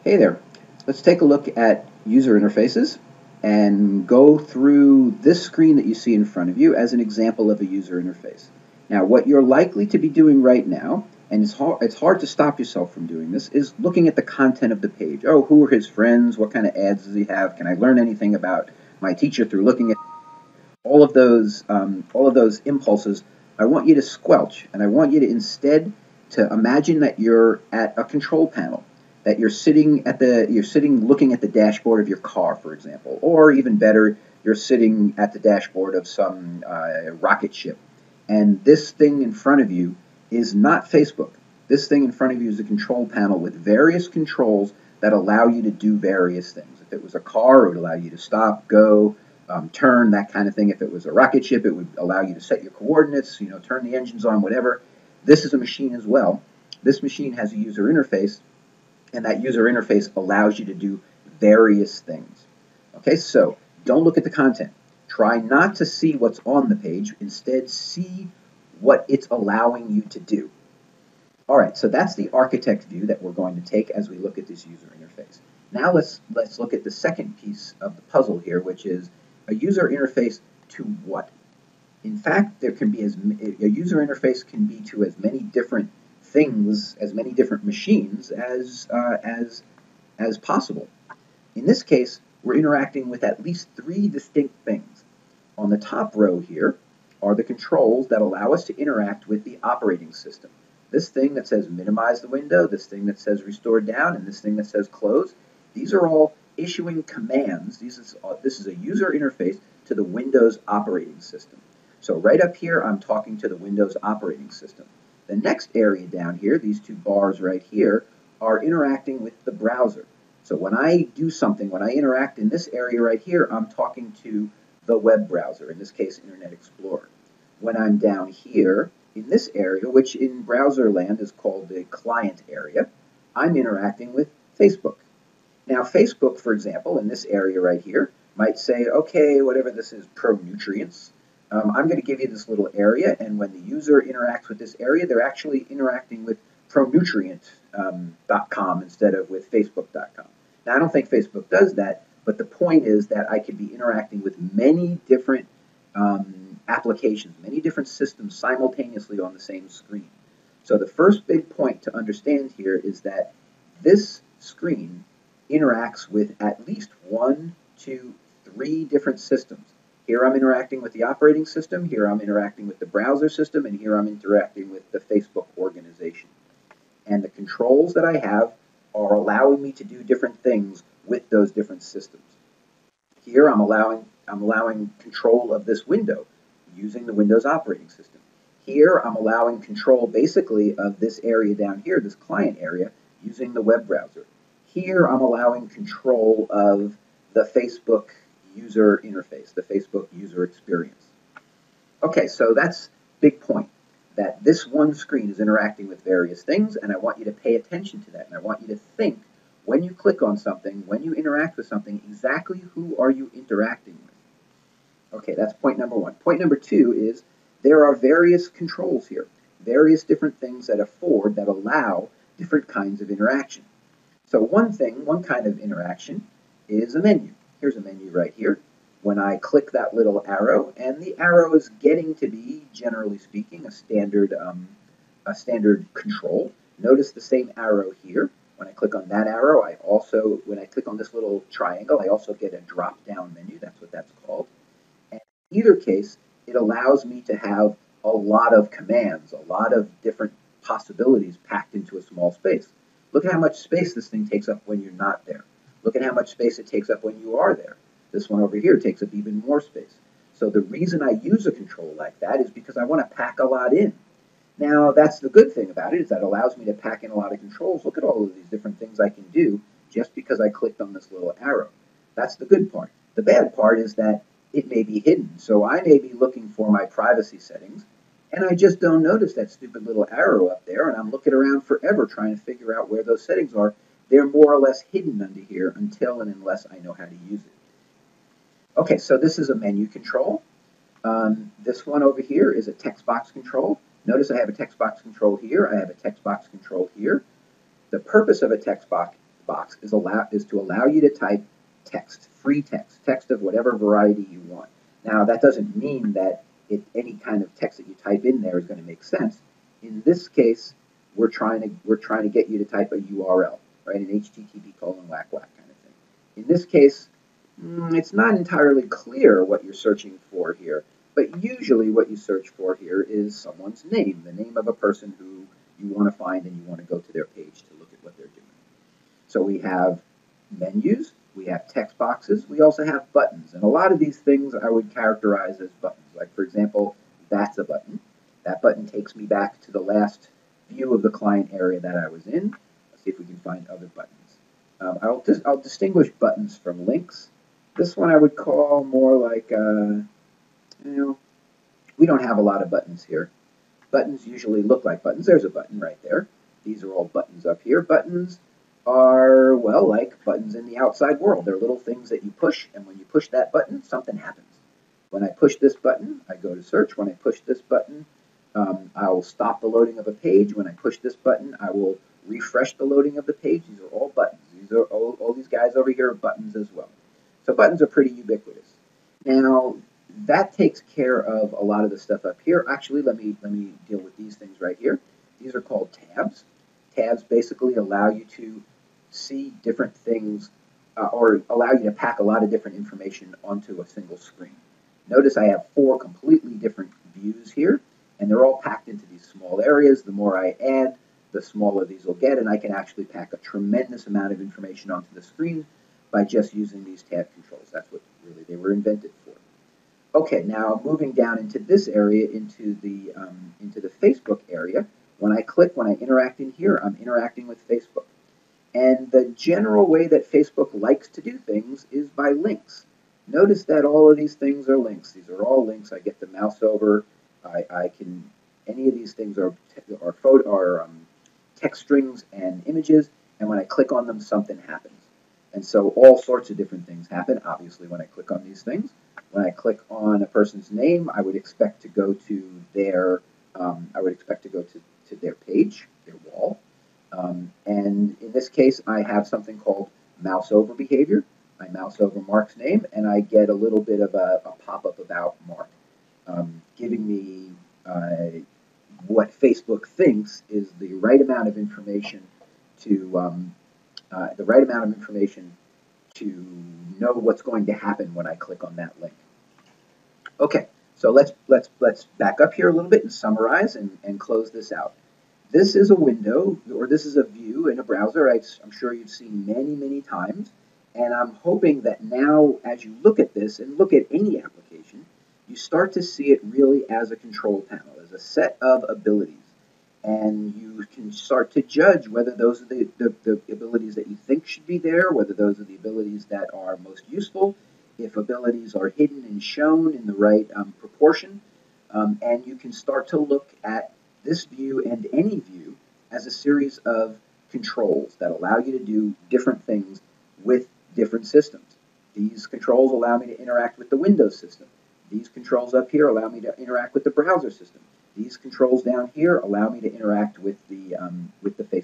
Hey there. Let's take a look at user interfaces and go through this screen that you see in front of you as an example of a user interface. Now, what you're likely to be doing right now, and it's hard to stop yourself from doing this, is looking at the content of the page. Oh, who are his friends? What kind of ads does he have? Can I learn anything about my teacher through looking at all of those impulses? I want you to squelch, and I want you to instead to imagine that you're at a control panel, that you're sitting looking at the dashboard of your car, for example, or even better, you're sitting at the dashboard of some rocket ship, and this thing in front of you is not Facebook. This thing in front of you is a control panel with various controls that allow you to do various things. If it was a car, it would allow you to stop, go, turn, that kind of thing. If it was a rocket ship, it would allow you to set your coordinates, turn the engines on, whatever. This is a machine as well. This machine has a user interface, and that user interface allows you to do various things. Okay, so don't look at the content. Try not to see what's on the page. Instead, see what it's allowing you to do. All right, so that's the architect view that we're going to take as we look at this user interface. Now let's look at the second piece of the puzzle here, which is a user interface to what? In fact, there can be a user interface can be to as many different things, as many different machines as possible. In this case, we're interacting with at least three distinct things. On the top row here are the controls that allow us to interact with the operating system. This thing that says minimize the window, this thing that says restore down, and this thing that says close, these are all issuing commands. This is a user interface to the Windows operating system. So right up here, I'm talking to the Windows operating system. The next area down here, these two bars right here, are interacting with the browser. So when I do something, when I interact in this area right here, I'm talking to the web browser, in this case, Internet Explorer. When I'm down here, in this area, which in browser land is called the client area, I'm interacting with Facebook. Now, Facebook, for example, in this area right here, might say, okay, whatever this is, pro-nutrients, I'm going to give you this little area, and when the user interacts with this area, they're actually interacting with pronutrient.com instead of with facebook.com. Now, I don't think Facebook does that, but the point is that I could be interacting with many different applications, many different systems simultaneously on the same screen. So the first big point to understand here is that this screen interacts with at least 1, 2, 3 different systems. Here I'm interacting with the operating system, here I'm interacting with the browser system, and here I'm interacting with the Facebook organization. And the controls that I have are allowing me to do different things with those different systems. Here I'm allowing control of this window using the Windows operating system. Here I'm allowing control basically of this area down here, this client area, using the web browser. Here I'm allowing control of the Facebook user interface, the Facebook user experience. Okay, so that's big point, that this one screen is interacting with various things, and I want you to pay attention to that, and I want you to think, when you click on something, when you interact with something, exactly who are you interacting with? Okay, that's point number one. Point number two is there are various controls here, various different things that allow different kinds of interaction. So one kind of interaction is a menu. Here's a menu right here. When I click that little arrow, and the arrow is getting to be, generally speaking, a standard control. Notice the same arrow here. When I click on that arrow, when I click on this little triangle, I also get a drop-down menu. That's what that's called. And in either case, it allows me to have a lot of commands, a lot of different possibilities packed into a small space. Look at how much space this thing takes up when you're not there. Look at how much space it takes up when you are there. This one over here takes up even more space. So the reason I use a control like that is because I want to pack a lot in. Now, that's the good thing about it, is that it allows me to pack in a lot of controls. Look at all of these different things I can do just because I clicked on this little arrow. That's the good part. The bad part is that it may be hidden. So I may be looking for my privacy settings, and I just don't notice that stupid little arrow up there, and I'm looking around forever trying to figure out where those settings are. They're more or less hidden under here until and unless I know how to use it. Okay, so this is a menu control. This one over here is a text box control. Notice I have a text box control here. I have a text box control here. The purpose of a text box box is to allow you to type text, free text, text of whatever variety you want. Now that doesn't mean that any kind of text that you type in there is going to make sense. In this case, we're trying to get you to type a URL, right? An HTTP colon whack whack kind of thing. In this case, it's not entirely clear what you're searching for here, but usually what you search for here is someone's name, the name of a person who you want to find and you want to go to their page to look at what they're doing. So we have menus, we have text boxes, we also have buttons, and a lot of these things I would characterize as buttons. Like, for example, that's a button. That button takes me back to the last view of the client area that I was in. Let's see if we can find other buttons. I'll distinguish buttons from links. This one I would call more like, we don't have a lot of buttons here. Buttons usually look like buttons. There's a button right there. These are all buttons up here. Buttons are, well, like buttons in the outside world. They're little things that you push, and when you push that button, something happens. When I push this button, I go to search. When I push this button, I will stop the loading of a page. When I push this button, I will refresh the loading of the page. These are all buttons. These are all these guys over here are buttons as well. So buttons are pretty ubiquitous. Now, that takes care of a lot of the stuff up here. Actually, let me deal with these things right here. These are called tabs. Tabs basically allow you to see different things or allow you to pack a lot of different information onto a single screen. Notice I have 4 completely different views here, and they're all packed into these small areas. The more I add, the smaller these will get, and I can actually pack a tremendous amount of information onto the screen by just using these tab controls. That's what really they were invented for. Okay, now moving down into this area, into the Facebook area. When I interact in here, I'm interacting with Facebook. And the general way that Facebook likes to do things is by links. Notice that all of these things are links. These are all links. I get the mouse over. Any of these things are text strings and images, and when I click on them, something happens. And so all sorts of different things happen, obviously, when I click on these things. When I click on a person's name, I would expect to go to their their page, their wall. And in this case, I have something called mouse over behavior. I mouse over Mark's name, and I get a little bit of a pop-up about Mark, giving me what Facebook thinks is the right amount of information to know what's going to happen when I click on that link. Okay, so let's back up here a little bit and summarize and close this out. This is a window, or this is a view in a browser I'm sure you've seen many, many times. And I'm hoping that now, as you look at this and look at any application, you start to see it really as a control panel, as a set of abilities. And you can start to judge whether those are the abilities that you think should be there, whether those are the abilities that are most useful, if abilities are hidden and shown in the right proportion. And you can start to look at this view and any view as a series of controls that allow you to do different things with different systems. These controls allow me to interact with the Windows system. These controls up here allow me to interact with the browser system. These controls down here allow me to interact with the Facebook